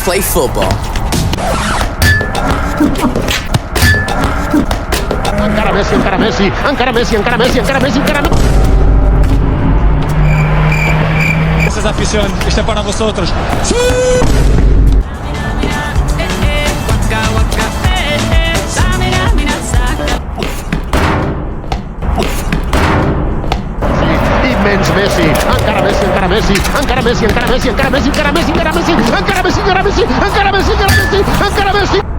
play football. Encara Messi, encara Messi, encara Messi, encara Messi, encara Messi, encara Messi. Esa es afición, este es para vosotros. Immens Messi, encara Messi, encara Messi, encara Messi, encara Messi, encara Messi, encara Messi, encara Messi, encara Messi, encara Messi, encara Messi, encara Messi, encara Messi.